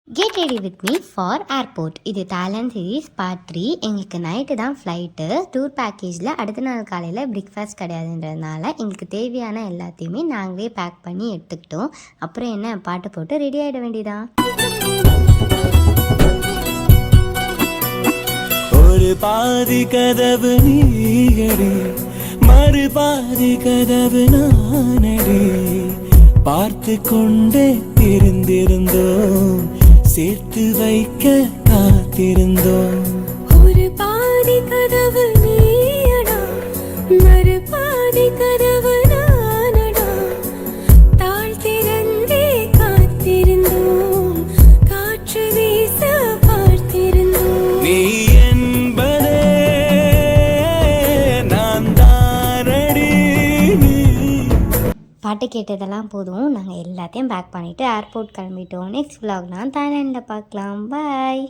Get ready with me for airport. இது Thailand series part 3. எங்களுக்கு night தான் flight. Tour பேக்கேஜில் அடுத்த நாள் காலையில் பிரேக்ஃபாஸ்ட் கிடையாதுன்றதுனால எங்களுக்கு தேவையான எல்லாத்தையுமே நாங்களே பேக் பண்ணி எடுத்துக்கிட்டோம். அப்புறம் என்ன, பாட்டு போட்டு ரெடி ஆகிட வேண்டியதான். ஒரு பாதி கதவு நீயடி, மறு பாதி கதவு நானடி, பார்த்து கொண்டே இருந்திருந்தோம், சேர்த்து வைக்க காத்திருந்தோம். ஒரு பாதி கதவு நீயடா, மறு பாதி கதவு நானடா, தாழ் திறந்தே காத்திருந்தோம், காற்று வீச பார்த்திருந்தோம். நீ என்பதே நான் தானடி. பாட்டு கேட்டதெல்லாம் போதும், நாங்கள் எல்லாத்தையும் பேக் பண்ணிவிட்டு ஏர்போர்ட் கிளம்பிட்டோம். நெக்ஸ்ட் vlog நான் தாய்லாண்டில் பார்க்கலாம். பாய்.